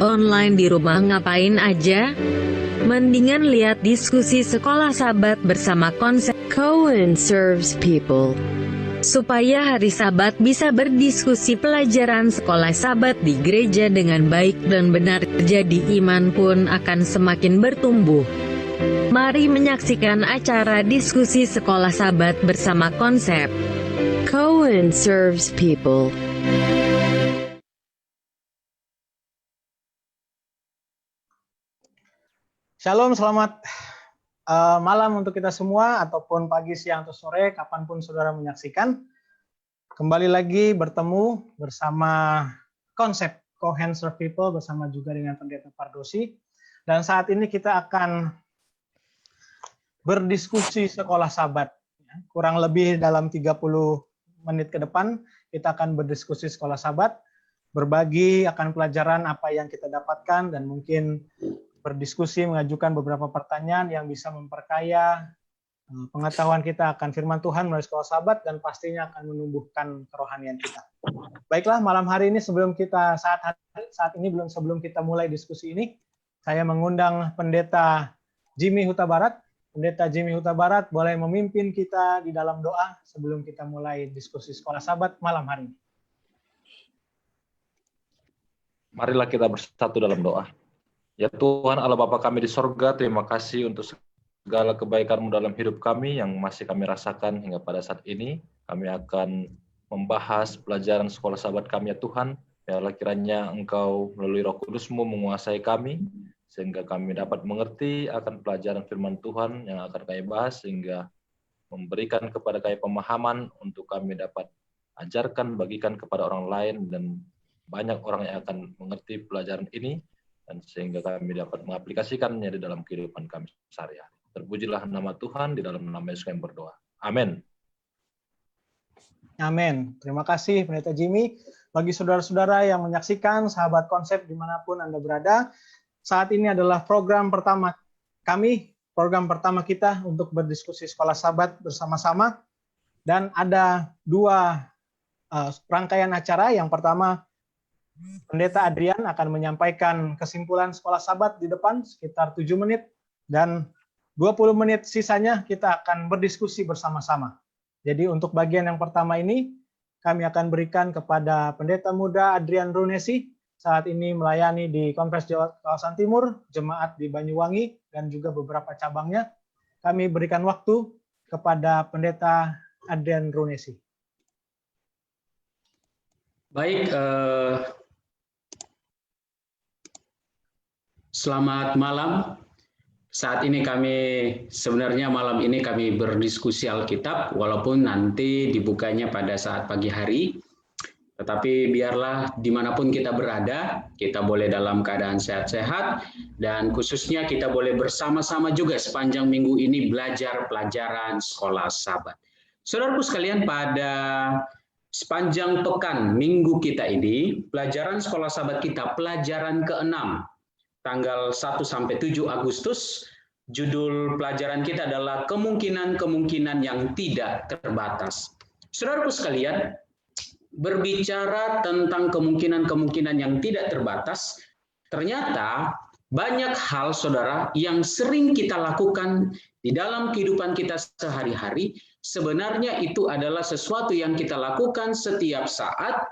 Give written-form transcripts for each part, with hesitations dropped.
Online di rumah ngapain aja? Mendingan lihat diskusi sekolah Sabat bersama konsep Cohen Serves People. Supaya hari Sabat bisa berdiskusi pelajaran sekolah Sabat di gereja dengan baik dan benar, jadi iman pun akan semakin bertumbuh. Mari menyaksikan acara diskusi sekolah Sabat bersama konsep Cohen Serves People. Shalom, selamat malam untuk kita semua, ataupun pagi, siang, atau sore, kapanpun saudara menyaksikan. Kembali lagi bertemu bersama konsep Cohen Serve People, bersama juga dengan Pendeta Pardosi. Dan saat ini kita akan berdiskusi sekolah Sabat. Kurang lebih dalam 30 menit ke depan, kita akan berdiskusi sekolah Sabat, berbagi akan pelajaran apa yang kita dapatkan, dan mungkin berdiskusi, mengajukan beberapa pertanyaan yang bisa memperkaya pengetahuan kita akan firman Tuhan melalui sekolah Sabat, dan pastinya akan menumbuhkan kerohanian kita. Baiklah, malam hari ini sebelum kita sebelum kita mulai diskusi ini, saya mengundang Pendeta Jimmy Huta Barat. Pendeta Jimmy Huta Barat boleh memimpin kita di dalam doa sebelum kita mulai diskusi sekolah Sabat malam hari ini. Marilah kita bersatu dalam doa. Ya Tuhan Allah Bapa kami di sorga, terima kasih untuk segala kebaikan-Mu dalam hidup kami yang masih kami rasakan hingga pada saat ini. Kami akan membahas pelajaran sekolah Sabat kami ya Tuhan. Ya Allah, kiranya Engkau melalui Roh Kudus-Mu menguasai kami, sehingga kami dapat mengerti akan pelajaran firman Tuhan yang akan kami bahas, sehingga memberikan kepada kami pemahaman untuk kami dapat ajarkan, bagikan kepada orang lain, dan banyak orang yang akan mengerti pelajaran ini, dan sehingga kami dapat mengaplikasikannya di dalam kehidupan kami sehari-hari. Terpujilah nama Tuhan, di dalam nama Yesus kami berdoa. Amin. Amin. Terima kasih Pendeta Jimmy. Bagi saudara-saudara yang menyaksikan sahabat konsep dimanapun Anda berada, saat ini adalah program pertama kami, program pertama kita untuk berdiskusi sekolah Sabat bersama-sama. Dan ada dua rangkaian acara. Yang pertama, Pendeta Adrian akan menyampaikan kesimpulan sekolah Sabat di depan sekitar 7 menit, dan 20 menit sisanya kita akan berdiskusi bersama-sama. Jadi untuk bagian yang pertama ini kami akan berikan kepada Pendeta Muda Adrian Runesi, saat ini melayani di Konfes Jawa Kawasan Timur, jemaat di Banyuwangi, dan juga beberapa cabangnya. Kami berikan waktu kepada Pendeta Adrian Runesi. Baik, selamat malam. Saat ini sebenarnya malam ini kami berdiskusi Alkitab, walaupun nanti dibukanya pada saat pagi hari. Tetapi biarlah dimanapun kita berada, kita boleh dalam keadaan sehat-sehat, dan khususnya kita boleh bersama-sama juga sepanjang minggu ini belajar pelajaran sekolah Sabat. Saudaraku sekalian, pada sepanjang pekan minggu kita ini, pelajaran sekolah Sabat kita pelajaran ke-6. Tanggal 1 sampai 7 Agustus, judul pelajaran kita adalah kemungkinan-kemungkinan yang tidak terbatas. Saudaraku sekalian, berbicara tentang kemungkinan-kemungkinan yang tidak terbatas, ternyata banyak hal, saudara, yang sering kita lakukan di dalam kehidupan kita sehari-hari, sebenarnya itu adalah sesuatu yang kita lakukan setiap saat,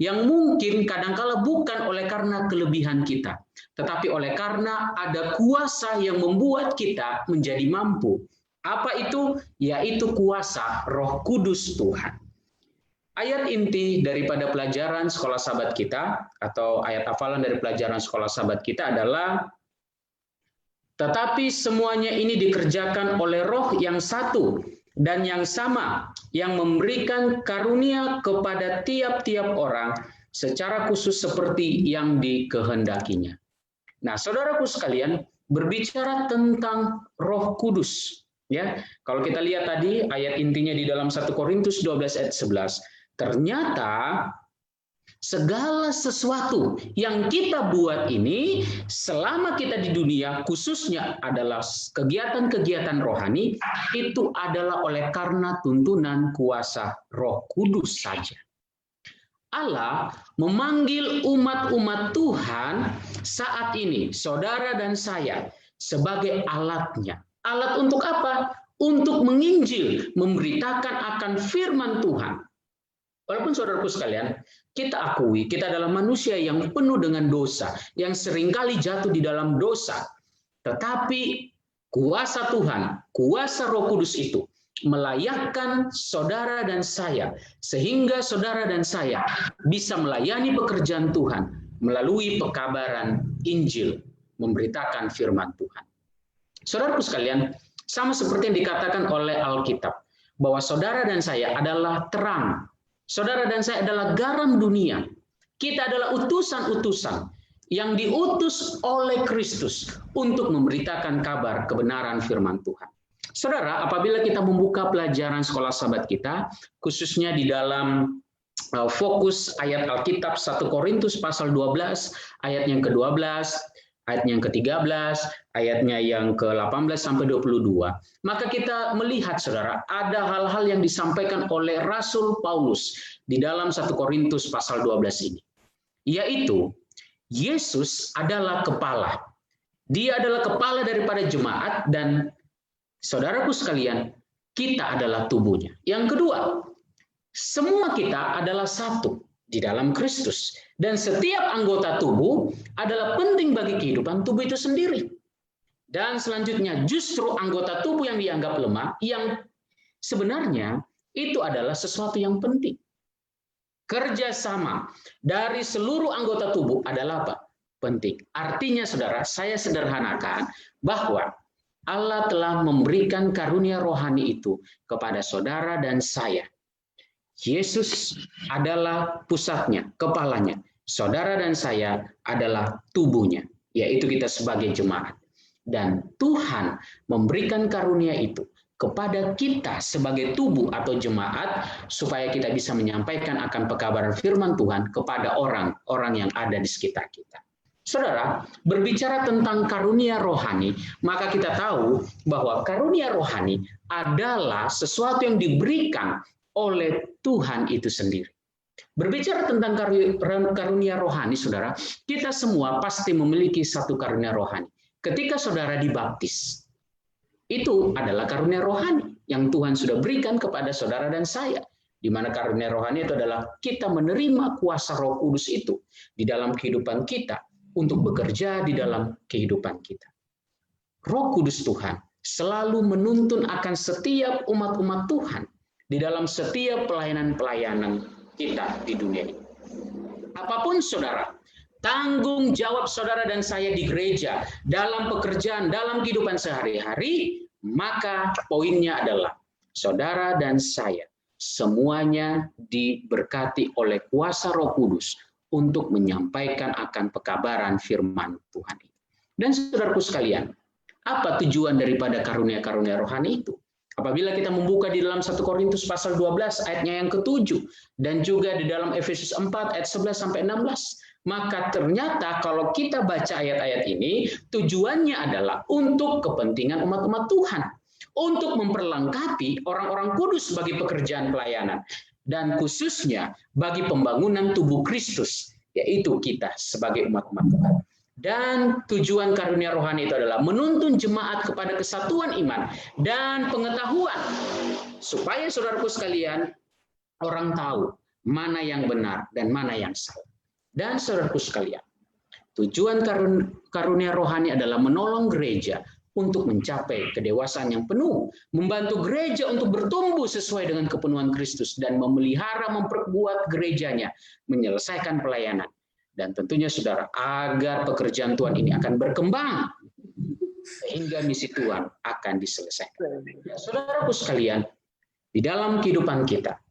yang mungkin kadangkala bukan oleh karena kelebihan kita, tetapi oleh karena ada kuasa yang membuat kita menjadi mampu. Apa itu? Yaitu kuasa Roh Kudus Tuhan. Ayat inti daripada pelajaran sekolah Sabat kita, atau ayat hafalan dari pelajaran sekolah Sabat kita adalah, tetapi semuanya ini dikerjakan oleh Roh yang satu dan yang sama, yang memberikan karunia kepada tiap-tiap orang secara khusus seperti yang dikehendakinya. Nah, saudaraku sekalian, berbicara tentang Roh Kudus, ya. Kalau kita lihat tadi ayat intinya di dalam 1 Korintus 12 ayat 11, ternyata segala sesuatu yang kita buat ini selama kita di dunia, khususnya adalah kegiatan-kegiatan rohani, itu adalah oleh karena tuntunan kuasa Roh Kudus saja. Allah memanggil umat-umat Tuhan saat ini, saudara dan saya, sebagai alatnya. Alat untuk apa? Untuk menginjil, memberitakan akan firman Tuhan. Walaupun saudaraku sekalian, kita akui kita adalah manusia yang penuh dengan dosa, yang seringkali jatuh di dalam dosa. Tetapi kuasa Tuhan, kuasa Roh Kudus itu melayakkan saudara dan saya, sehingga saudara dan saya bisa melayani pekerjaan Tuhan melalui pekabaran Injil, memberitakan firman Tuhan. Saudaraku sekalian, sama seperti yang dikatakan oleh Alkitab, bahwa saudara dan saya adalah terang. Saudara dan saya adalah garam dunia. Kita adalah utusan-utusan yang diutus oleh Kristus untuk memberitakan kabar kebenaran firman Tuhan. Saudara, apabila kita membuka pelajaran sekolah sahabat kita, khususnya di dalam fokus ayat Alkitab 1 Korintus pasal 12, ayat yang ke-12, ayat yang ke-13, ayatnya yang ke-18 sampai 22. Maka kita melihat, saudara, ada hal-hal yang disampaikan oleh Rasul Paulus di dalam 1 Korintus pasal 12 ini. Yaitu, Yesus adalah kepala. Dia adalah kepala daripada jemaat dan saudaraku sekalian, kita adalah tubuhnya. Yang kedua, semua kita adalah satu di dalam Kristus. Dan setiap anggota tubuh adalah penting bagi kehidupan tubuh itu sendiri. Dan selanjutnya, justru anggota tubuh yang dianggap lemah, yang sebenarnya itu adalah sesuatu yang penting. Kerjasama dari seluruh anggota tubuh adalah apa? Penting. Artinya, saudara, saya sederhanakan bahwa Allah telah memberikan karunia rohani itu kepada saudara dan saya. Yesus adalah pusatnya, kepalanya. Saudara dan saya adalah tubuhnya, yaitu kita sebagai jemaat. Dan Tuhan memberikan karunia itu kepada kita sebagai tubuh atau jemaat, supaya kita bisa menyampaikan akan pekabaran firman Tuhan kepada orang-orang yang ada di sekitar kita. Saudara, berbicara tentang karunia rohani, maka kita tahu bahwa karunia rohani adalah sesuatu yang diberikan oleh Tuhan itu sendiri. Berbicara tentang karunia rohani, saudara, kita semua pasti memiliki satu karunia rohani. Ketika saudara dibaptis, itu adalah karunia rohani yang Tuhan sudah berikan kepada saudara dan saya. Di mana karunia rohani itu adalah kita menerima kuasa Roh Kudus itu di dalam kehidupan kita untuk bekerja di dalam kehidupan kita. Roh Kudus Tuhan selalu menuntun akan setiap umat-umat Tuhan di dalam setiap pelayanan-pelayanan kita di dunia ini. Apapun saudara, tanggung jawab saudara dan saya di gereja, dalam pekerjaan, dalam kehidupan sehari-hari, maka poinnya adalah saudara dan saya semuanya diberkati oleh kuasa Roh Kudus untuk menyampaikan akan pekabaran firman Tuhan itu. Dan saudaraku sekalian, apa tujuan daripada karunia-karunia rohani itu? Apabila kita membuka di dalam 1 Korintus pasal 12 ayatnya yang ke-7 dan juga di dalam Efesus 4 ayat 11 sampai 16, maka ternyata kalau kita baca ayat-ayat ini, tujuannya adalah untuk kepentingan umat-umat Tuhan, untuk memperlengkapi orang-orang kudus bagi pekerjaan pelayanan, dan khususnya bagi pembangunan tubuh Kristus, yaitu kita sebagai umat-umat Tuhan. Dan tujuan karunia rohani itu adalah menuntun jemaat kepada kesatuan iman dan pengetahuan, supaya saudaraku sekalian, orang tahu mana yang benar dan mana yang salah. Dan saudaraku sekalian, tujuan karunia rohani adalah menolong gereja untuk mencapai kedewasaan yang penuh, membantu gereja untuk bertumbuh sesuai dengan kepenuhan Kristus, dan memelihara, memperkuat gerejanya, menyelesaikan pelayanan. Dan tentunya saudara, agar pekerjaan Tuhan ini akan berkembang, sehingga misi Tuhan akan diselesaikan. Ya, saudaraku sekalian, di dalam kehidupan kita,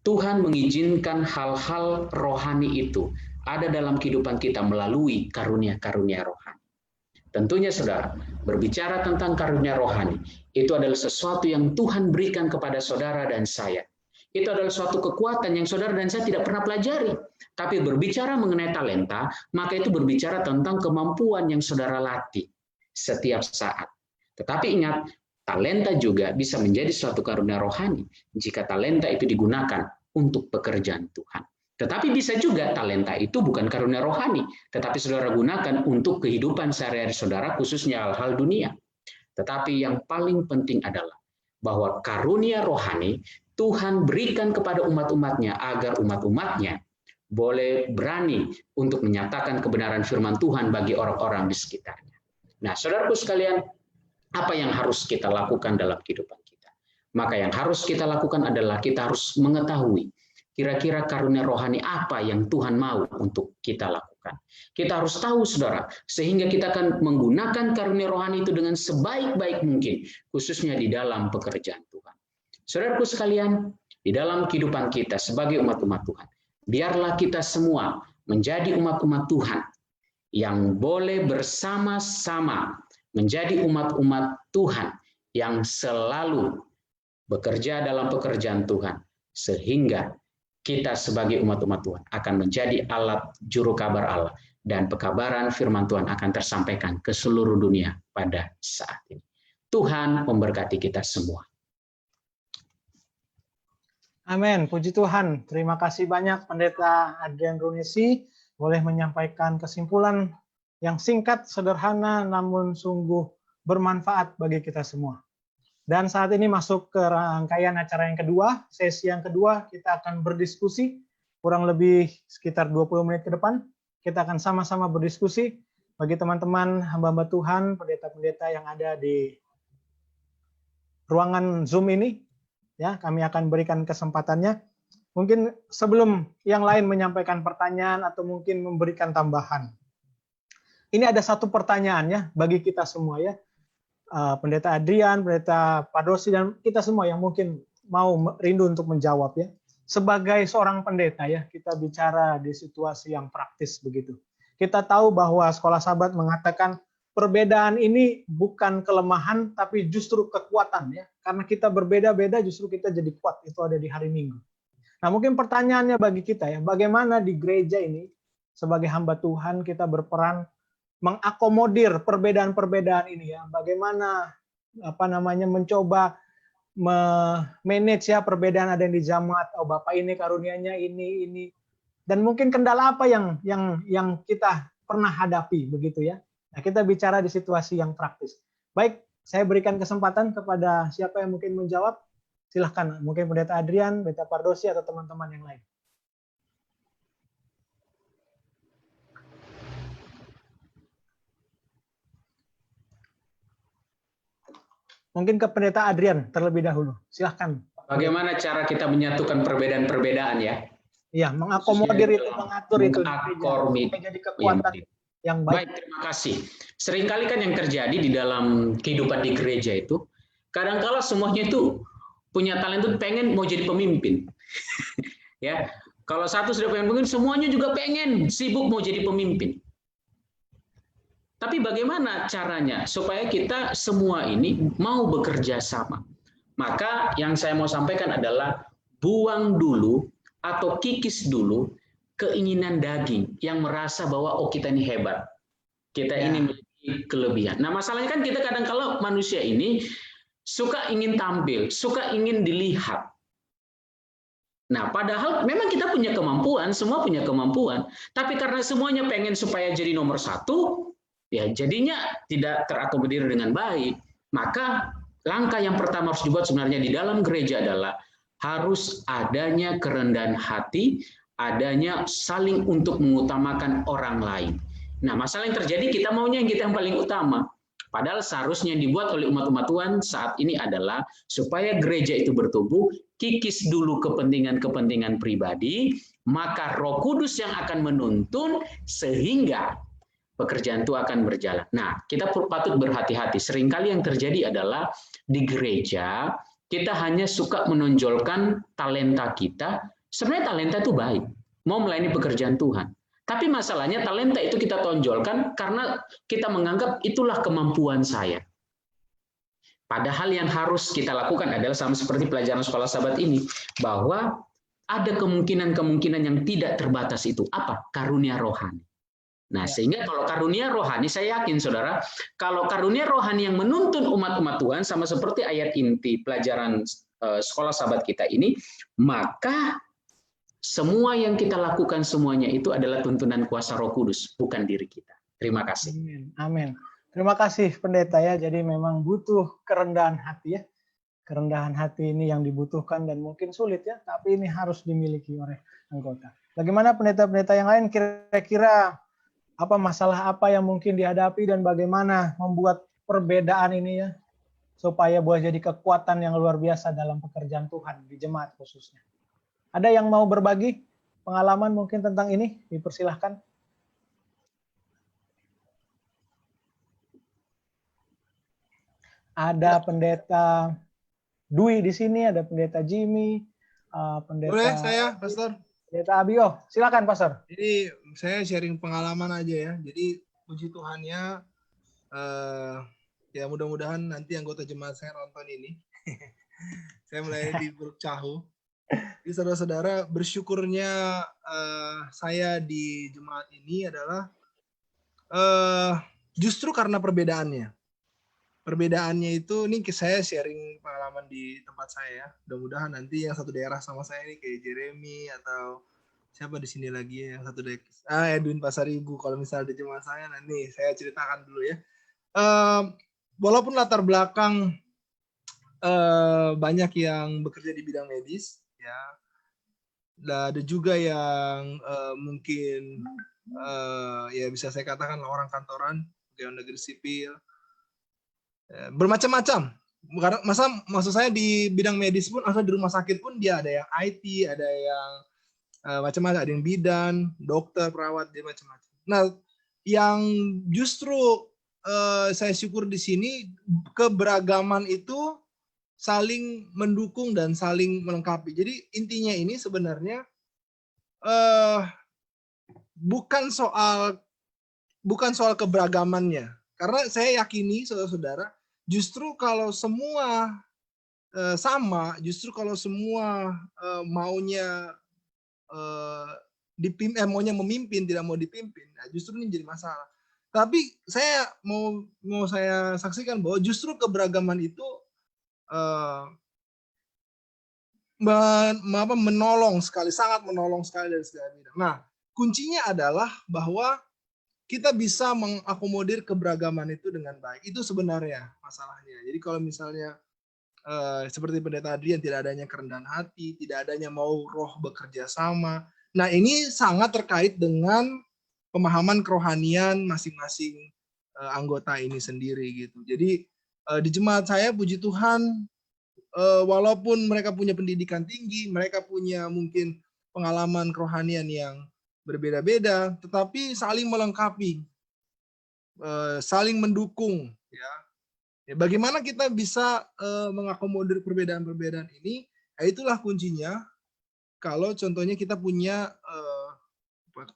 Tuhan mengizinkan hal-hal rohani itu ada dalam kehidupan kita melalui karunia-karunia rohani. Tentunya saudara, berbicara tentang karunia rohani, itu adalah sesuatu yang Tuhan berikan kepada saudara dan saya, itu adalah suatu kekuatan yang saudara dan saya tidak pernah pelajari. Tapi berbicara mengenai talenta, maka itu berbicara tentang kemampuan yang saudara latih setiap saat. Tetapi ingat, talenta juga bisa menjadi suatu karunia rohani jika talenta itu digunakan untuk pekerjaan Tuhan. Tetapi bisa juga talenta itu bukan karunia rohani, tetapi saudara gunakan untuk kehidupan sehari-hari saudara, khususnya hal-hal dunia. Tetapi yang paling penting adalah bahwa karunia rohani Tuhan berikan kepada umat-umatnya agar umat-umatnya boleh berani untuk menyatakan kebenaran firman Tuhan bagi orang-orang di sekitarnya. Nah, saudaraku sekalian, apa yang harus kita lakukan dalam kehidupan kita? Maka yang harus kita lakukan adalah kita harus mengetahui kira-kira karunia rohani apa yang Tuhan mau untuk kita lakukan. Kita harus tahu, saudara, sehingga kita akan menggunakan karunia rohani itu dengan sebaik-baik mungkin, khususnya di dalam pekerjaan Tuhan. Saudaraku sekalian, di dalam kehidupan kita sebagai umat-umat Tuhan, biarlah kita semua menjadi umat-umat Tuhan yang boleh bersama-sama menjadi umat-umat Tuhan yang selalu bekerja dalam pekerjaan Tuhan, sehingga kita sebagai umat-umat Tuhan akan menjadi alat juru kabar Allah, dan pekabaran firman Tuhan akan tersampaikan ke seluruh dunia pada saat ini. Tuhan memberkati kita semua. Amin, puji Tuhan. Terima kasih banyak Pendeta Adrian Runisi, boleh menyampaikan kesimpulan yang singkat, sederhana, namun sungguh bermanfaat bagi kita semua. Dan saat ini masuk ke rangkaian acara yang kedua, sesi yang kedua, kita akan berdiskusi, kurang lebih sekitar 20 menit ke depan, kita akan sama-sama berdiskusi bagi teman-teman hamba-hamba Tuhan, pendeta-pendeta yang ada di ruangan Zoom ini. Ya, kami akan berikan kesempatannya. Mungkin sebelum yang lain menyampaikan pertanyaan atau mungkin memberikan tambahan. Ini ada satu pertanyaan ya bagi kita semua ya. Pendeta Adrian, Pendeta Padrosi, dan kita semua yang mungkin mau rindu untuk menjawab ya. Sebagai seorang pendeta ya, kita bicara di situasi yang praktis begitu. Kita tahu bahwa Sekolah Sabat mengatakan perbedaan ini bukan kelemahan, tapi justru kekuatan ya. Karena kita berbeda-beda, justru kita jadi kuat. Itu ada di hari Minggu. Nah, mungkin pertanyaannya bagi kita ya, bagaimana di gereja ini sebagai hamba Tuhan kita berperan mengakomodir perbedaan-perbedaan ini ya. Bagaimana mencoba manage ya perbedaan ada yang di jamaat. Oh, Bapak ini karunianya ini. Dan mungkin kendala apa yang kita pernah hadapi begitu ya. Nah, kita bicara di situasi yang praktis. Baik, saya berikan kesempatan kepada siapa yang mungkin menjawab. Silahkan, mungkin Pendeta Adrian, Pendeta Pardosi, atau teman-teman yang lain. Mungkin ke Pendeta Adrian terlebih dahulu. Silahkan. Bagaimana cara kita menyatukan perbedaan-perbedaan ya? Iya, mengakomodir itu, mengatur itu. Menjadi kekuatan yang baik. Baik, terima kasih. Seringkali kan yang terjadi di dalam kehidupan di gereja itu, kadang-kala semuanya itu punya talenta, pengen mau jadi pemimpin. Ya, kalau satu sudah pengen pemimpin, semuanya juga pengen sibuk mau jadi pemimpin. Tapi bagaimana caranya supaya kita semua ini mau bekerja sama? Maka yang saya mau sampaikan adalah buang dulu atau kikis dulu keinginan daging yang merasa bahwa oh kita ini hebat, kita ini memiliki kelebihan. Nah masalahnya kan kita kadang kalau manusia ini suka ingin tampil, suka ingin dilihat. Nah padahal memang kita punya kemampuan, semua punya kemampuan, tapi karena semuanya pengen supaya jadi nomor satu, ya jadinya tidak terakomodir dengan baik. Maka langkah yang pertama harus dibuat sebenarnya di dalam gereja adalah harus adanya kerendahan hati, adanya saling untuk mengutamakan orang lain. Nah, masalah yang terjadi kita maunya kita yang paling utama. Padahal seharusnya yang dibuat oleh umat-umat Tuhan saat ini adalah supaya gereja itu bertumbuh, kikis dulu kepentingan-kepentingan pribadi, maka Roh Kudus yang akan menuntun sehingga pekerjaan itu akan berjalan. Nah, kita patut berhati-hati. Seringkali yang terjadi adalah di gereja kita hanya suka menonjolkan talenta kita. Sebenarnya talenta itu baik, mau melayani pekerjaan Tuhan. Tapi masalahnya talenta itu kita tonjolkan karena kita menganggap itulah kemampuan saya. Padahal yang harus kita lakukan adalah sama seperti pelajaran sekolah sahabat ini, bahwa ada kemungkinan-kemungkinan yang tidak terbatas itu. Apa? Karunia rohani. Nah, sehingga kalau karunia rohani, saya yakin saudara, kalau karunia rohani yang menuntun umat-umat Tuhan, sama seperti ayat inti pelajaran sekolah sahabat kita ini, maka semua yang kita lakukan semuanya itu adalah tuntunan kuasa Roh Kudus, bukan diri kita. Terima kasih. Amin. Amin. Terima kasih pendeta ya. Jadi memang butuh kerendahan hati ya. Kerendahan hati ini yang dibutuhkan dan mungkin sulit ya, tapi ini harus dimiliki oleh anggota. Bagaimana pendeta-pendeta yang lain kira-kira apa masalah apa yang mungkin dihadapi dan bagaimana membuat perbedaan ini ya supaya boleh jadi kekuatan yang luar biasa dalam pekerjaan Tuhan di jemaat khususnya. Ada yang mau berbagi pengalaman mungkin tentang ini? Dipersilahkan. Ada pendeta Dwi di sini, ada pendeta Jimmy, pendeta. Boleh saya, Pastor? Pendeta Abio, silakan Pastor. Jadi saya sharing pengalaman aja ya. Jadi puji Tuhannya, ya mudah-mudahan nanti anggota jemaat saya nonton ini. Saya mulai di Buruk Cahu. Jadi saudara-saudara, bersyukurnya saya di jemaat ini adalah justru karena perbedaannya. Perbedaannya itu, ini saya sharing pengalaman di tempat saya. Mudah-mudahan nanti yang satu daerah sama saya ini kayak Jeremy atau siapa di sini lagi ya, yang satu daerah, Edwin Pasaribu. Kalau misalnya di jemaat saya, nanti saya ceritakan dulu ya. Walaupun latar belakang banyak yang bekerja di bidang medis, ya, ada juga yang mungkin ya bisa saya katakan orang kantoran, pegawai negeri sipil. Bermacam-macam. Maksud saya di bidang medis pun, atau di rumah sakit pun dia ada yang IT, ada yang macam-macam, ada yang bidan, dokter, perawat, dia macam-macam. Nah, yang justru saya syukur di sini keberagaman itu saling mendukung dan saling melengkapi. Jadi intinya ini sebenarnya bukan soal keberagamannya, karena saya yakini saudara-saudara, justru kalau semua sama, justru kalau semua maunya maunya memimpin, tidak mau dipimpin, nah justru ini jadi masalah. Tapi saya mau saya saksikan bahwa justru keberagaman itu menolong sekali, sangat menolong sekali dari segala bidang. Nah, kuncinya adalah bahwa kita bisa mengakomodir keberagaman itu dengan baik. Itu sebenarnya masalahnya. Jadi kalau misalnya seperti pendeta Adrian, tidak adanya kerendahan hati, tidak adanya mau roh bekerja sama. Nah, ini sangat terkait dengan pemahaman kerohanian masing-masing anggota ini sendiri gitu. Jadi di jemaat saya, puji Tuhan, walaupun mereka punya pendidikan tinggi, mereka punya mungkin pengalaman kerohanian yang berbeda-beda, tetapi saling melengkapi, saling mendukung. Ya, bagaimana kita bisa mengakomodir perbedaan-perbedaan ini? Itulah kuncinya. Kalau contohnya kita punya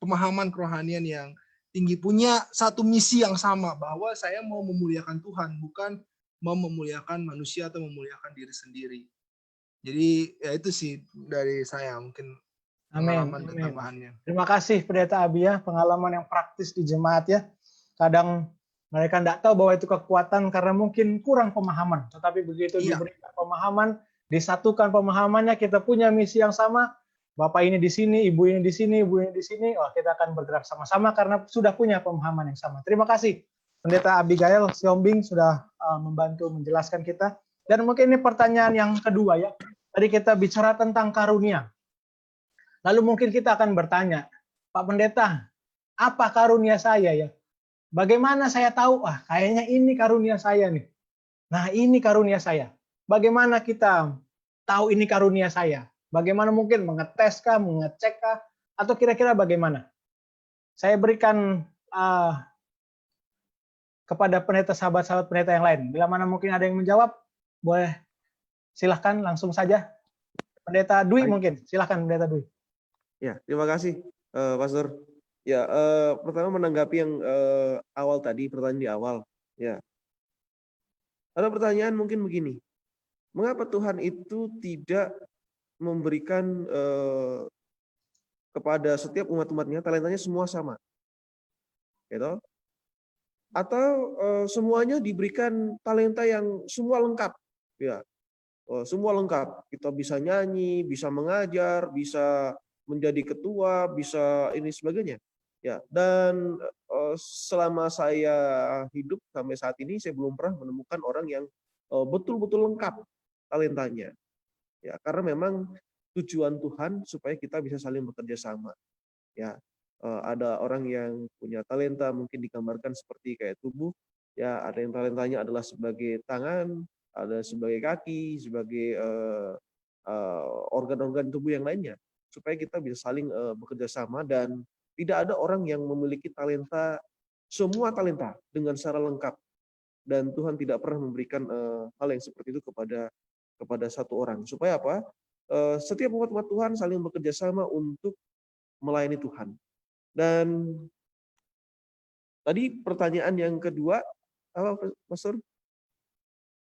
pemahaman kerohanian yang tinggi, punya satu misi yang sama, bahwa saya mau memuliakan Tuhan, bukan mau memuliakan manusia atau memuliakan diri sendiri. Jadi ya itu sih dari saya mungkin pengalaman dan tambahannya. Terima kasih pendeta Abi ya, pengalaman yang praktis di jemaat ya. Kadang mereka tidak tahu bahwa itu kekuatan karena mungkin kurang pemahaman. Tetapi begitu diberikan pemahaman, disatukan pemahamannya, kita punya misi yang sama. Bapak ini di sini, ibu ini di sini, ibu ini di sini. Oh, kita akan bergerak sama-sama karena sudah punya pemahaman yang sama. Terima kasih Pendeta Abigail Siombing sudah membantu menjelaskan kita. Dan mungkin ini pertanyaan yang kedua ya. Tadi kita bicara tentang karunia. Lalu mungkin kita akan bertanya, Pak Pendeta, apa karunia saya ya? Bagaimana saya tahu, kayaknya ini karunia saya nih. Nah, ini karunia saya. Bagaimana kita tahu ini karunia saya? Bagaimana mungkin mengetes-kah, mengecek-kah, atau kira-kira bagaimana? Saya berikan kepada pendeta, sahabat-sahabat pendeta yang lain. Bila mana mungkin ada yang menjawab, boleh silahkan langsung saja. Pendeta Dwi mungkin, silahkan Pendeta Dwi. Ya, terima kasih, Pastor. Ya, pertama menanggapi yang awal tadi, pertanyaan di awal. Ya, Ada pertanyaan mungkin begini, mengapa Tuhan itu tidak memberikan kepada setiap umat-umatnya talentanya semua sama, gitu? Atau semuanya diberikan talenta yang semua lengkap, ya, semua lengkap. Kita bisa nyanyi, bisa mengajar, bisa menjadi ketua, bisa ini sebagainya. Ya, dan selama saya hidup sampai saat ini saya belum pernah menemukan orang yang betul-betul lengkap talentanya. Ya, karena memang tujuan Tuhan supaya kita bisa saling bekerja sama. Ya, ada orang yang punya talenta mungkin digambarkan seperti kayak tubuh. Ya, ada yang talentanya adalah sebagai tangan, ada sebagai kaki, sebagai organ-organ tubuh yang lainnya, supaya kita bisa saling bekerja sama dan tidak ada orang yang memiliki talenta semua talenta dengan secara lengkap, dan Tuhan tidak pernah memberikan hal yang seperti itu kepada satu orang, supaya apa? Setiap umat Tuhan saling bekerja sama untuk melayani Tuhan. Dan tadi pertanyaan yang kedua apa, Pastor?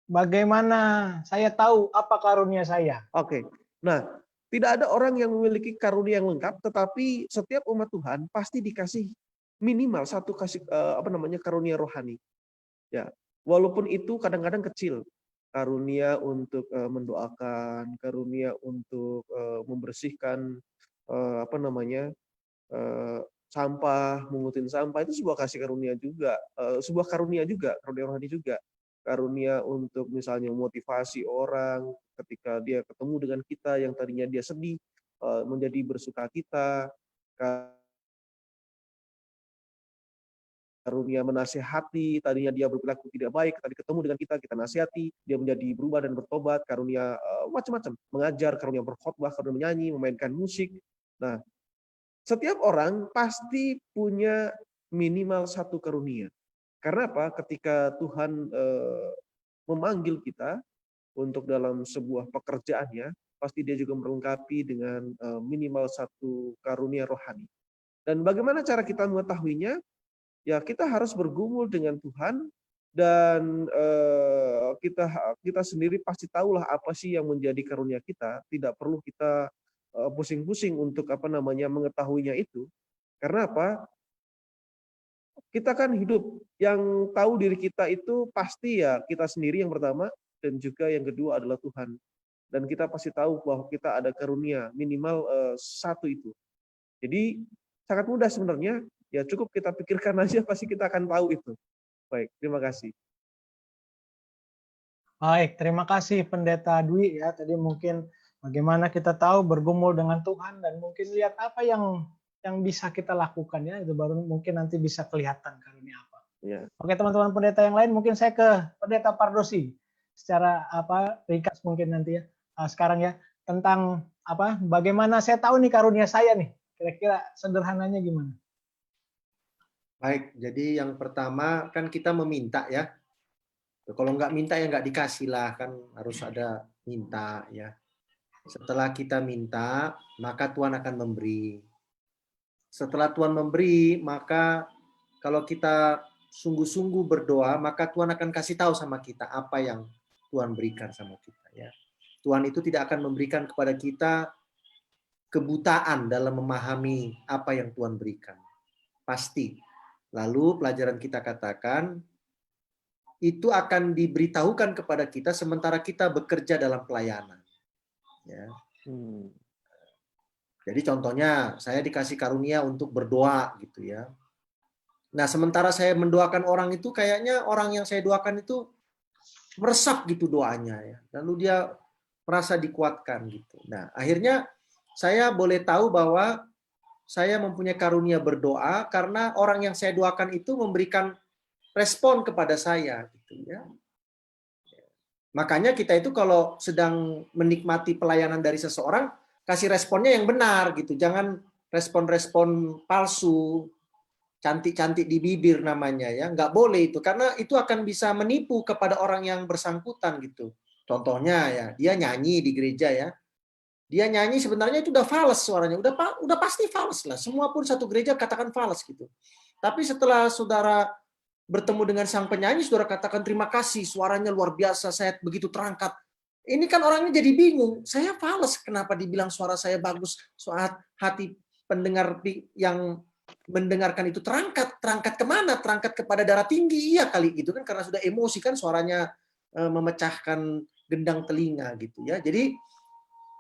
Bagaimana saya tahu apa karunia saya? Oke. Nah, tidak ada orang yang memiliki karunia yang lengkap, tetapi setiap umat Tuhan pasti dikasih minimal satu karunia rohani. Ya, walaupun itu kadang-kadang kecil. Karunia untuk mendoakan, karunia untuk membersihkan sampah, mengutin sampah, itu sebuah kasih karunia juga, sebuah karunia juga, karunia rohani juga. Karunia untuk misalnya motivasi orang ketika dia ketemu dengan kita yang tadinya dia sedih, menjadi bersukacita. Karunia menasihati, tadinya dia berperilaku tidak baik, tadi ketemu dengan kita nasihati, dia menjadi berubah dan bertobat. Karunia macam-macam, mengajar, karunia berkhotbah, karunia menyanyi, memainkan musik. Nah, setiap orang pasti punya minimal satu karunia. Karena apa? Ketika Tuhan memanggil kita untuk dalam sebuah pekerjaannya, pasti dia juga melengkapi dengan minimal satu karunia rohani. Dan bagaimana cara kita mengetahuinya? Ya, kita harus bergumul dengan Tuhan, dan kita sendiri pasti tahulah apa sih yang menjadi karunia kita. Tidak perlu kita pusing-pusing untuk mengetahuinya itu. Karena apa? Kita kan hidup, yang tahu diri kita itu pasti ya kita sendiri yang pertama, dan juga yang kedua adalah Tuhan. Dan kita pasti tahu bahwa kita ada karunia minimal satu itu. Jadi sangat mudah sebenarnya, ya cukup kita pikirkan aja, pasti kita akan tahu itu. Baik, terima kasih. Baik, terima kasih Pendeta Dwi ya. Tadi mungkin bagaimana kita tahu bergumul dengan Tuhan, dan mungkin lihat apa yang bisa kita lakukan ya, itu baru mungkin nanti bisa kelihatan karunia apa. Ya. Oke, teman-teman pendeta yang lain, mungkin saya ke Pendeta Pardosi secara ringkas mungkin nanti ya, sekarang ya, tentang bagaimana saya tahu nih karunia saya nih, kira-kira sederhananya gimana? Baik, jadi yang pertama kan kita meminta ya. Kalau nggak minta ya nggak dikasih lah, kan harus ada minta ya. Setelah kita minta, maka Tuhan akan memberi. Setelah Tuhan memberi, maka kalau kita sungguh-sungguh berdoa, maka Tuhan akan kasih tahu sama kita apa yang Tuhan berikan sama kita ya. Tuhan itu tidak akan memberikan kepada kita kebutaan dalam memahami apa yang Tuhan berikan. Pasti. Lalu pelajaran kita katakan, itu akan diberitahukan kepada kita sementara kita bekerja dalam pelayanan. Ya. Jadi contohnya, saya dikasih karunia untuk berdoa gitu ya. Nah, sementara saya mendoakan orang itu, kayaknya orang yang saya doakan itu meresap gitu doanya ya. Lalu dia merasa dikuatkan gitu. Nah, akhirnya saya boleh tahu bahwa saya mempunyai karunia berdoa karena orang yang saya doakan itu memberikan respon kepada saya gitu ya. Makanya kita itu kalau sedang menikmati pelayanan dari seseorang, kasih responnya yang benar gitu. Jangan respon-respon palsu, cantik-cantik di bibir namanya ya. Nggak boleh itu, karena itu akan bisa menipu kepada orang yang bersangkutan gitu. Contohnya ya, dia nyanyi di gereja ya. Dia nyanyi sebenarnya itu udah fals suaranya, udah pasti fals lah. Semua pun satu gereja katakan fals gitu. Tapi setelah saudara bertemu dengan sang penyanyi, saudara katakan terima kasih, suaranya luar biasa, saya begitu terangkat. Ini kan orangnya jadi bingung, saya fales kenapa dibilang suara saya bagus, saat hati pendengar yang mendengarkan itu terangkat kemana? Terangkat kepada darah tinggi, iya kali gitu kan, karena sudah emosi kan suaranya memecahkan gendang telinga gitu ya. Jadi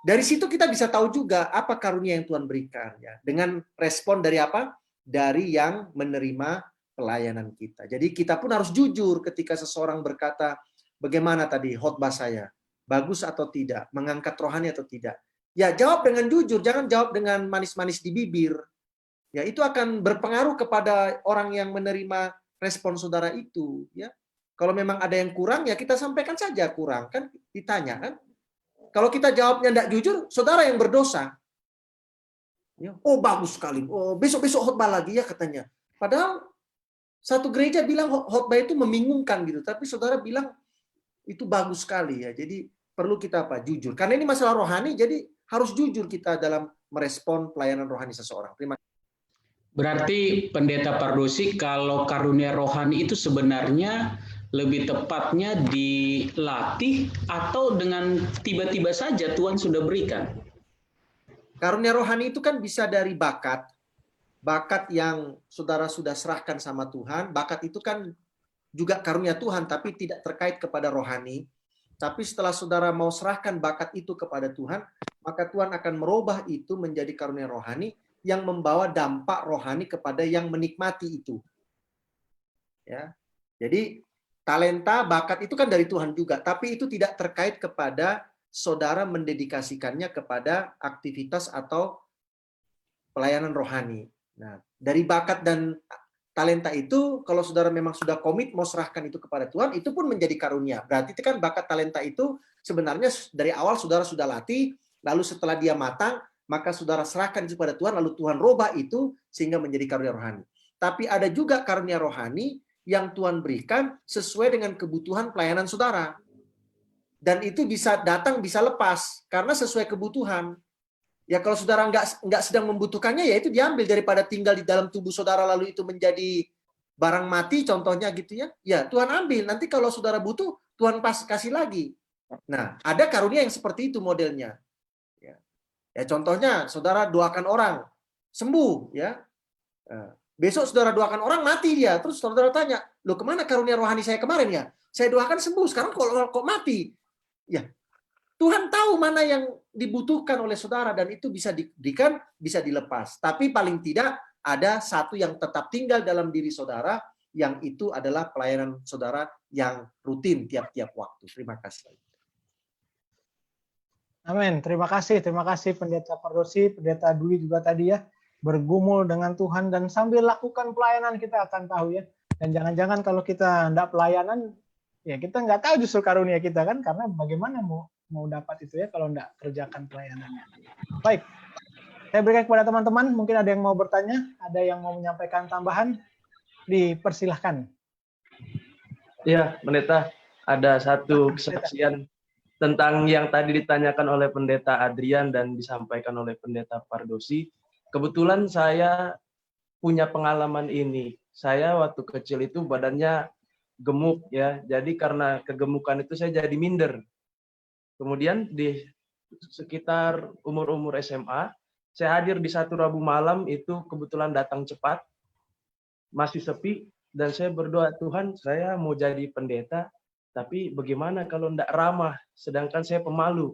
dari situ kita bisa tahu juga apa karunia yang Tuhan berikan ya, dengan respon dari apa? Dari yang menerima pelayanan kita. Jadi kita pun harus jujur ketika seseorang berkata, bagaimana tadi khotbah saya? Bagus atau tidak? Mengangkat rohani atau tidak? Ya, jawab dengan jujur, jangan jawab dengan manis-manis di bibir. Ya, itu akan berpengaruh kepada orang yang menerima respon saudara itu, ya. Kalau memang ada yang kurang, ya kita sampaikan saja kurang, kan ditanya kan. Kalau kita jawabnya tidak jujur, saudara yang berdosa. Ya, oh bagus sekali, oh besok-besok khotbah lagi ya katanya. Padahal satu gereja bilang khotbah itu membingungkan gitu, tapi saudara bilang itu bagus sekali ya. Jadi perlu kita apa? Jujur. Karena ini masalah rohani, jadi harus jujur kita dalam merespon pelayanan rohani seseorang. Terima kasih. Berarti Pendeta Pardosi, kalau karunia rohani itu sebenarnya lebih tepatnya dilatih atau dengan tiba-tiba saja Tuhan sudah berikan? Karunia rohani itu kan bisa dari bakat yang saudara sudah serahkan sama Tuhan. Bakat itu kan juga karunia Tuhan, tapi tidak terkait kepada rohani. Tapi setelah saudara mau serahkan bakat itu kepada Tuhan, maka Tuhan akan merubah itu menjadi karunia rohani yang membawa dampak rohani kepada yang menikmati itu. Ya. Jadi talenta, bakat itu kan dari Tuhan juga, tapi itu tidak terkait kepada saudara mendedikasikannya kepada aktivitas atau pelayanan rohani. Nah, dari bakat dan talenta itu, kalau saudara memang sudah komit mau serahkan itu kepada Tuhan, itu pun menjadi karunia. Berarti itu kan bakat talenta itu sebenarnya dari awal saudara sudah latih, lalu setelah dia matang, maka saudara serahkan itu kepada Tuhan, lalu Tuhan robah itu sehingga menjadi karunia rohani. Tapi ada juga karunia rohani yang Tuhan berikan sesuai dengan kebutuhan pelayanan saudara. Dan itu bisa datang, bisa lepas, karena sesuai kebutuhan. Ya kalau saudara nggak sedang membutuhkannya, ya itu diambil daripada tinggal di dalam tubuh saudara lalu itu menjadi barang mati, contohnya gitu ya. Ya Tuhan ambil, nanti kalau saudara butuh, Tuhan kasih lagi. Nah, ada karunia yang seperti itu modelnya. Ya contohnya, saudara doakan orang, sembuh, ya. Besok saudara doakan orang, mati dia. Terus saudara tanya, loh kemana karunia rohani saya kemarin ya? Saya doakan sembuh, sekarang kok mati? Ya, Tuhan tahu mana yang dibutuhkan oleh saudara dan itu bisa diberikan, bisa dilepas. Tapi paling tidak ada satu yang tetap tinggal dalam diri saudara, yang itu adalah pelayanan saudara yang rutin tiap-tiap waktu. Terima kasih. Amin. Terima kasih Pendeta Pardosi, Pendeta Dwi juga tadi ya, bergumul dengan Tuhan dan sambil lakukan pelayanan kita akan tahu ya. Dan jangan-jangan kalau kita tidak pelayanan, ya kita nggak tahu justru karunia kita kan, karena bagaimana mau dapat itu ya kalau nggak kerjakan pelayanannya. Baik, saya berikan kepada teman-teman, mungkin ada yang mau bertanya, ada yang mau menyampaikan tambahan, dipersilahkan. Ya, Pendeta, ada satu kesaksian tentang yang tadi ditanyakan oleh Pendeta Adrian dan disampaikan oleh Pendeta Pardosi. Kebetulan saya punya pengalaman ini. Saya waktu kecil itu badannya gemuk ya, jadi karena kegemukan itu saya jadi minder. Kemudian di sekitar umur SMA, saya hadir di satu Rabu malam itu kebetulan datang cepat, masih sepi, dan saya berdoa, Tuhan saya mau jadi pendeta, tapi bagaimana kalau tidak ramah, sedangkan saya pemalu.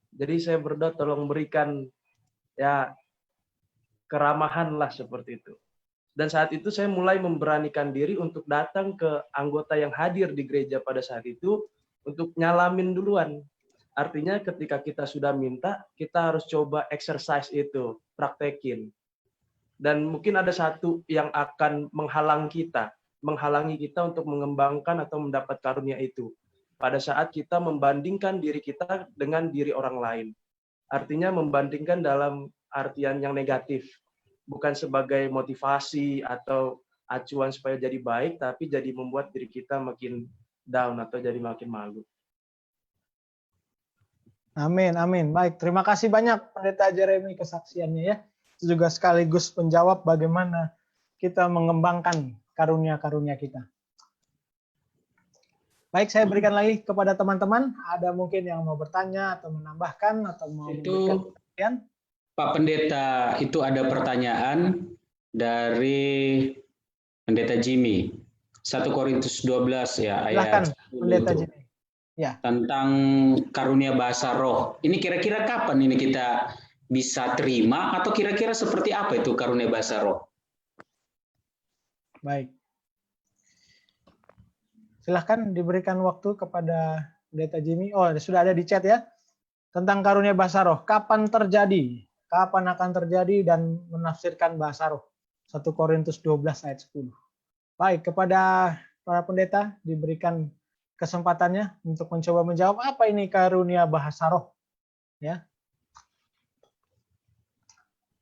Jadi saya berdoa tolong berikan ya keramahan lah seperti itu. Dan saat itu saya mulai memberanikan diri untuk datang ke anggota yang hadir di gereja pada saat itu untuk nyalamin duluan. Artinya ketika kita sudah minta, kita harus coba exercise itu, praktekin. Dan mungkin ada satu yang akan menghalangi kita untuk mengembangkan atau mendapat karunia itu. Pada saat kita membandingkan diri kita dengan diri orang lain. Artinya membandingkan dalam artian yang negatif. Bukan sebagai motivasi atau acuan supaya jadi baik, tapi jadi membuat diri kita makin down atau jadi makin malu. Amin, amin. Baik, terima kasih banyak Pendeta Jeremy kesaksiannya ya. Itu juga sekaligus menjawab bagaimana kita mengembangkan karunia-karunia kita. Baik, saya berikan lagi kepada teman-teman. Ada mungkin yang mau bertanya atau menambahkan atau mau memberikan Itu perhatian? Pak Pendeta, itu ada pertanyaan dari Pendeta Jimmy. 1 Korintus 12 ya, Silakan, ayat 10 Pendeta itu. Jimmy. Ya. Tentang karunia bahasa roh. Ini kira-kira kapan ini kita bisa terima atau kira-kira seperti apa itu karunia bahasa roh? Baik. Silahkan diberikan waktu kepada Pendeta Jimmy. Oh, sudah ada di chat ya. Tentang karunia bahasa roh. Kapan terjadi? Kapan akan terjadi dan menafsirkan bahasa roh? 1 Korintus 12 ayat 10. Baik, kepada para pendeta diberikan kesempatannya untuk mencoba menjawab apa ini karunia bahasa roh. Ya.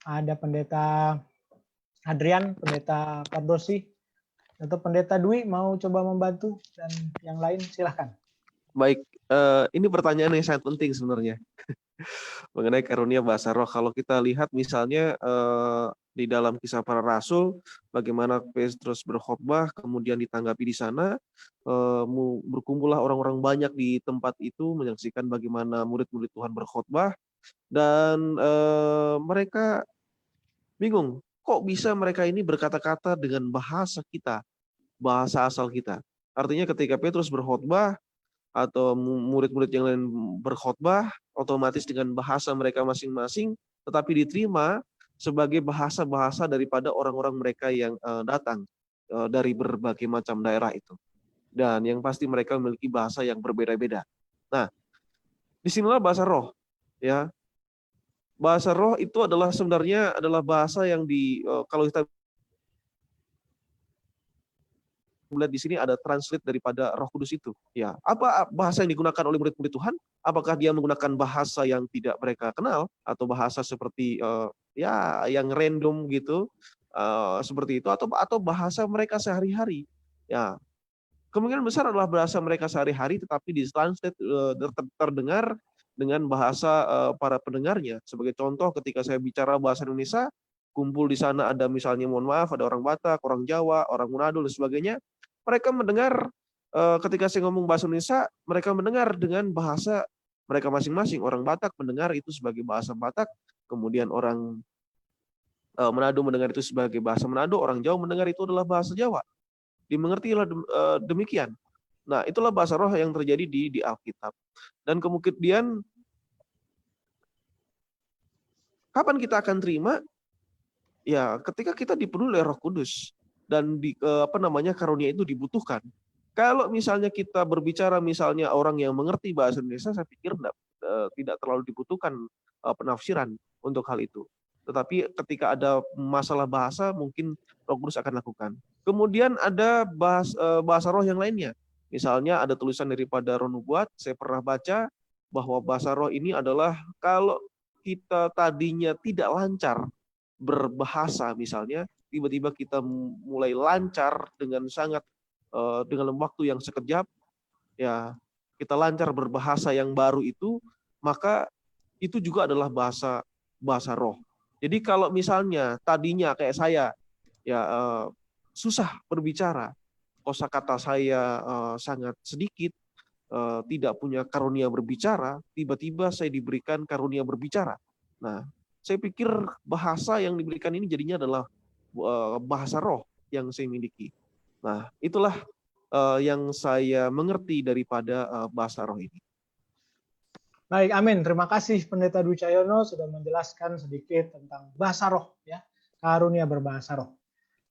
Ada Pendeta Adrian, Pendeta Pardosi, atau Pendeta Dwi mau coba membantu, dan yang lain silahkan. Baik, ini pertanyaan yang sangat penting sebenarnya mengenai karunia bahasa roh. Kalau kita lihat misalnya di dalam Kisah Para Rasul, bagaimana Petrus berkhotbah, kemudian ditanggapi di sana, berkumpullah orang-orang banyak di tempat itu menyaksikan bagaimana murid-murid Tuhan berkhotbah, dan mereka bingung, kok bisa mereka ini berkata-kata dengan bahasa kita, bahasa asal kita. Artinya ketika Petrus berkhotbah, atau murid-murid yang lain berkhotbah, otomatis dengan bahasa mereka masing-masing, tetapi diterima sebagai bahasa-bahasa daripada orang-orang mereka yang datang dari berbagai macam daerah itu. Dan yang pasti mereka memiliki bahasa yang berbeda-beda. Nah, disinilah bahasa roh. Ya, bahasa roh itu adalah sebenarnya adalah bahasa yang kalau kita melihat di sini ada translate daripada Roh Kudus itu. Ya, apa bahasa yang digunakan oleh murid-murid Tuhan? Apakah dia menggunakan bahasa yang tidak mereka kenal atau bahasa seperti ya yang random gitu, seperti itu, atau bahasa mereka sehari-hari? Ya, kemungkinan besar adalah bahasa mereka sehari-hari, tetapi ditranslate terdengar dengan bahasa para pendengarnya. Sebagai contoh, ketika saya bicara bahasa Indonesia, kumpul di sana ada misalnya, mohon maaf, ada orang Batak, orang Jawa, orang Manado, dan sebagainya. Mereka mendengar, ketika saya ngomong bahasa Indonesia, mereka mendengar dengan bahasa mereka masing-masing. Orang Batak mendengar itu sebagai bahasa Batak, kemudian orang Manado mendengar itu sebagai bahasa Manado, orang Jawa mendengar itu adalah bahasa Jawa. Dimengertilah demikian. Nah, itulah bahasa roh yang terjadi di Alkitab. Dan kemudian, kapan kita akan terima? Ya, ketika kita dipenuhi oleh Roh Kudus dan karunia itu dibutuhkan. Kalau misalnya kita berbicara misalnya orang yang mengerti bahasa Indonesia, saya pikir tidak terlalu dibutuhkan penafsiran untuk hal itu. Tetapi ketika ada masalah bahasa, mungkin Roh Kudus akan lakukan. Kemudian ada bahasa roh yang lainnya. Misalnya ada tulisan daripada Roh Nubuat, saya pernah baca bahwa bahasa roh ini adalah kalau kita tadinya tidak lancar berbahasa misalnya, tiba-tiba kita mulai lancar dengan dengan waktu yang sekejap, ya kita lancar berbahasa yang baru itu, maka itu juga adalah bahasa roh. Jadi kalau misalnya tadinya kayak saya, ya susah berbicara, kosakata saya sangat sedikit, tidak punya karunia berbicara, tiba-tiba saya diberikan karunia berbicara. Nah, saya pikir bahasa yang diberikan ini jadinya adalah bahasa roh yang saya miliki. Nah, itulah yang saya mengerti daripada bahasa roh ini. Baik, amin. Terima kasih Pendeta Dwi Cahyono sudah menjelaskan sedikit tentang bahasa roh, ya, karunia berbahasa roh.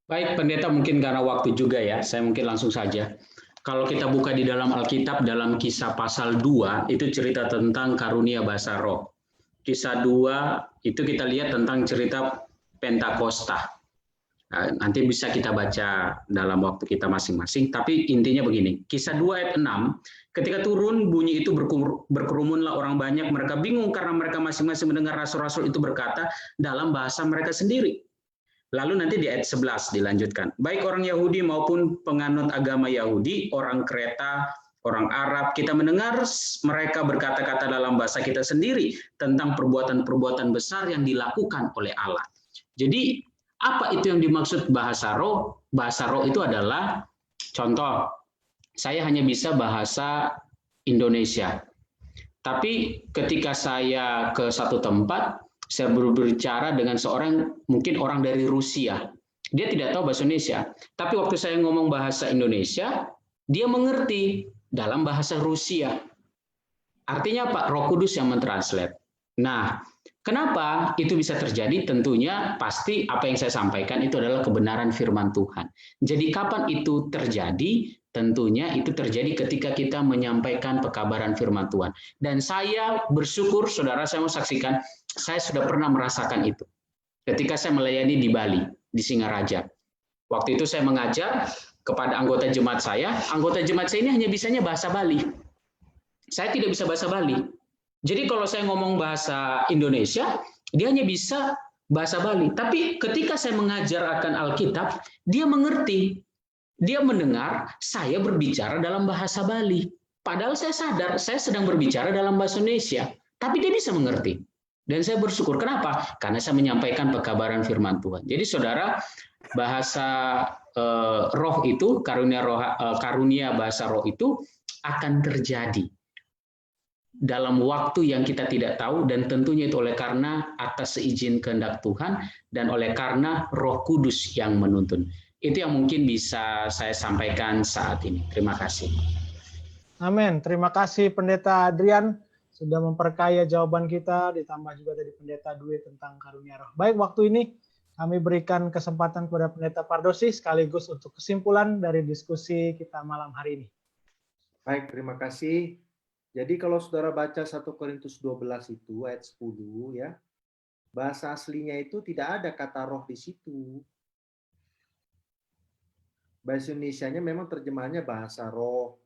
Baik, Pendeta, mungkin karena waktu juga ya, saya mungkin langsung saja. Kalau kita buka di dalam Alkitab, dalam Kisah pasal 2, itu cerita tentang karunia bahasa roh. Kisah 2 itu kita lihat tentang cerita Pentakosta. Nah, nanti bisa kita baca dalam waktu kita masing-masing, tapi intinya begini. Kisah 2 ayat 6, ketika turun bunyi itu berkerumunlah orang banyak, mereka bingung karena mereka masing-masing mendengar rasul-rasul itu berkata dalam bahasa mereka sendiri. Lalu nanti di ayat 11 dilanjutkan. Baik orang Yahudi maupun penganut agama Yahudi, orang Kreta, orang Arab, kita mendengar mereka berkata-kata dalam bahasa kita sendiri tentang perbuatan-perbuatan besar yang dilakukan oleh Allah. Jadi, apa itu yang dimaksud bahasa roh? Bahasa roh itu adalah, contoh, saya hanya bisa bahasa Indonesia. Tapi ketika saya ke satu tempat, saya berbicara dengan seorang, mungkin orang dari Rusia. Dia tidak tahu bahasa Indonesia. Tapi waktu saya ngomong bahasa Indonesia, dia mengerti dalam bahasa Rusia. Artinya Pak Roh Kudus yang mentranslate. Nah, kenapa itu bisa terjadi? Tentunya pasti apa yang saya sampaikan itu adalah kebenaran firman Tuhan. Jadi kapan itu terjadi? Tentunya itu terjadi ketika kita menyampaikan pekabaran firman Tuhan. Dan saya bersyukur, saudara, saya mau saksikan, saya sudah pernah merasakan itu. Ketika saya melayani di Bali, di Singaraja. Waktu itu saya mengajar kepada anggota jemaat saya ini hanya bisanya bahasa Bali. Saya tidak bisa bahasa Bali. Jadi kalau saya ngomong bahasa Indonesia, dia hanya bisa bahasa Bali. Tapi ketika saya mengajar akan Alkitab, dia mengerti. Dia mendengar saya berbicara dalam bahasa Bali. Padahal saya sadar saya sedang berbicara dalam bahasa Indonesia. Tapi dia bisa mengerti. Dan saya bersyukur. Kenapa? Karena saya menyampaikan pekabaran firman Tuhan. Jadi saudara, bahasa roh itu, karunia bahasa roh itu akan terjadi dalam waktu yang kita tidak tahu, dan tentunya itu oleh karena atas seizin kehendak Tuhan dan oleh karena Roh Kudus yang menuntun. Itu yang mungkin bisa saya sampaikan saat ini. Terima kasih. Amin. Terima kasih Pendeta Adrian sudah memperkaya jawaban kita, ditambah juga tadi Pendeta Dwi tentang karunia roh. Baik, waktu ini kami berikan kesempatan kepada Pendeta Pardosi sekaligus untuk kesimpulan dari diskusi kita malam hari ini. Baik, terima kasih. Jadi kalau saudara baca 1 Korintus 12 itu ayat 10 ya, bahasa aslinya itu tidak ada kata roh di situ. Bahasa Indonesianya memang terjemahannya bahasa roh.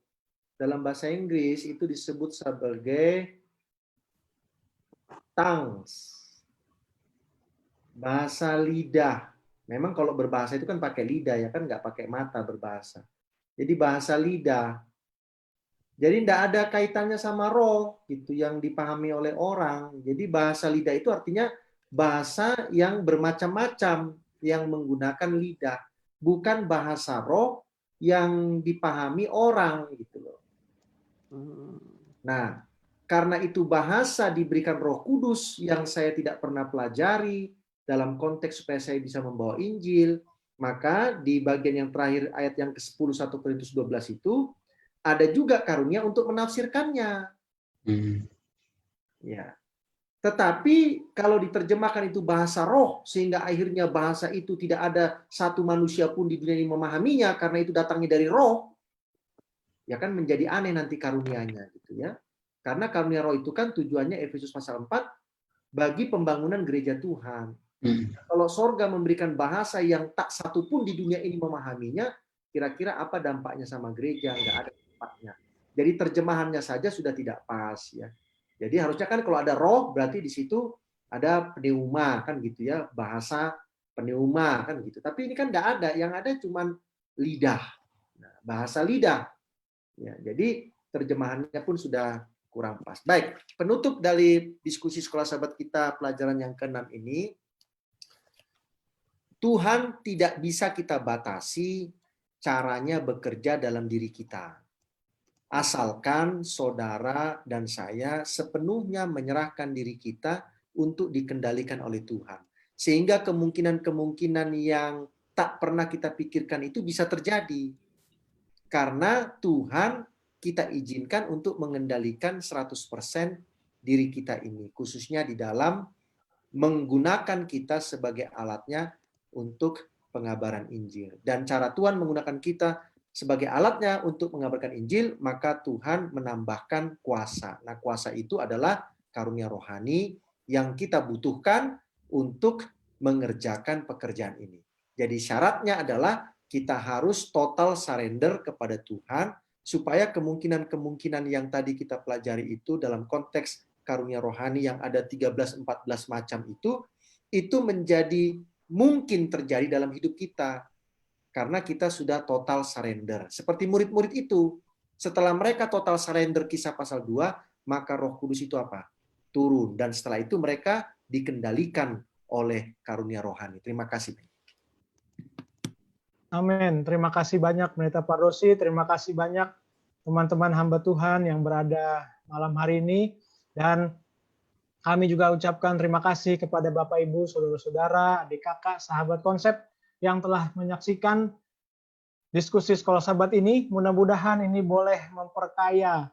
Dalam bahasa Inggris itu disebut sebagai tongues. Bahasa lidah. Memang kalau berbahasa itu kan pakai lidah ya kan, nggak pakai mata berbahasa. Jadi bahasa lidah. Jadi tidak ada kaitannya sama roh gitu yang dipahami oleh orang. Jadi bahasa lidah itu artinya bahasa yang bermacam-macam yang menggunakan lidah, bukan bahasa roh yang dipahami orang gitu loh. Nah, karena itu bahasa diberikan Roh Kudus yang saya tidak pernah pelajari dalam konteks supaya saya bisa membawa Injil, maka di bagian yang terakhir ayat yang ke-10 1 Korintus 12 itu ada juga karunia untuk menafsirkannya. Ya. Tetapi kalau diterjemahkan itu bahasa roh, sehingga akhirnya bahasa itu tidak ada satu manusia pun di dunia ini memahaminya karena itu datangnya dari roh, ya kan menjadi aneh nanti karunianya gitu ya. Karena karunia roh itu kan tujuannya Efesus pasal 4 bagi pembangunan gereja Tuhan. Kalau sorga memberikan bahasa yang tak satu pun di dunia ini memahaminya, kira-kira apa dampaknya sama gereja? Nggak ada dampaknya. Jadi terjemahannya saja sudah tidak pas ya. Jadi harusnya kan kalau ada roh berarti di situ ada pneuma kan gitu ya, bahasa pneuma kan gitu. Tapi ini kan nggak ada, yang ada cuman lidah. Nah, bahasa lidah. Ya, jadi terjemahannya pun sudah kurang pas. Baik, penutup dari diskusi sekolah sahabat kita pelajaran yang ke-6 ini, Tuhan tidak bisa kita batasi caranya bekerja dalam diri kita. Asalkan saudara dan saya sepenuhnya menyerahkan diri kita untuk dikendalikan oleh Tuhan. Sehingga kemungkinan-kemungkinan yang tak pernah kita pikirkan itu bisa terjadi. Karena Tuhan kita izinkan untuk mengendalikan 100% diri kita ini. Khususnya di dalam menggunakan kita sebagai alatnya untuk pengabaran Injil. Dan cara Tuhan menggunakan kita sebagai alatnya untuk mengabarkan Injil, maka Tuhan menambahkan kuasa. Nah, kuasa itu adalah karunia rohani yang kita butuhkan untuk mengerjakan pekerjaan ini. Jadi syaratnya adalah kita harus total surrender kepada Tuhan, supaya kemungkinan-kemungkinan yang tadi kita pelajari itu dalam konteks karunia rohani yang ada 13-14 macam itu menjadi mungkin terjadi dalam hidup kita. Karena kita sudah total surrender. Seperti murid-murid itu, setelah mereka total surrender Kisah pasal 2, maka Roh Kudus itu apa? Turun. Dan setelah itu mereka dikendalikan oleh karunia rohani. Terima kasih. Amin. Terima kasih banyak Pendeta Pardosi. Terima kasih banyak teman-teman hamba Tuhan yang berada malam hari ini. Dan kami juga ucapkan terima kasih kepada Bapak Ibu, saudara-saudara, adik kakak, sahabat konsep yang telah menyaksikan diskusi Sekolah Sabat ini. Mudah-mudahan ini boleh memperkaya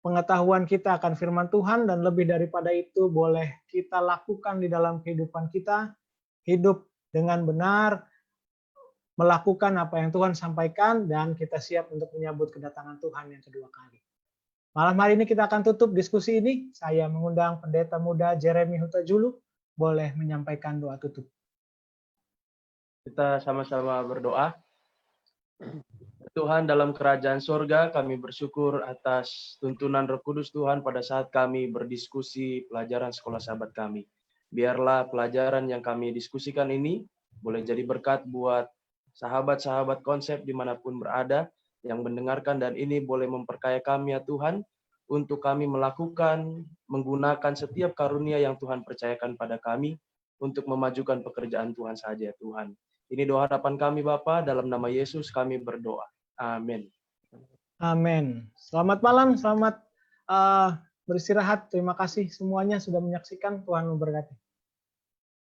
pengetahuan kita akan firman Tuhan, dan lebih daripada itu boleh kita lakukan di dalam kehidupan kita, hidup dengan benar, melakukan apa yang Tuhan sampaikan, dan kita siap untuk menyambut kedatangan Tuhan yang kedua kali. Malam hari ini kita akan tutup diskusi ini. Saya mengundang Pendeta Muda Jeremy Huta-Julu, boleh menyampaikan doa tutup. Kita sama-sama berdoa. Tuhan, dalam kerajaan sorga, kami bersyukur atas tuntunan Roh Kudus Tuhan pada saat kami berdiskusi pelajaran Sekolah Sabat kami. Biarlah pelajaran yang kami diskusikan ini boleh jadi berkat buat sahabat-sahabat konsep dimanapun berada yang mendengarkan, dan ini boleh memperkaya kami ya Tuhan, untuk kami melakukan, menggunakan setiap karunia yang Tuhan percayakan pada kami untuk memajukan pekerjaan Tuhan saja Tuhan. Ini doa harapan kami Bapa, dalam nama Yesus kami berdoa. Amin. Amin. Selamat malam, selamat beristirahat. Terima kasih semuanya sudah menyaksikan. Tuhan memberkati.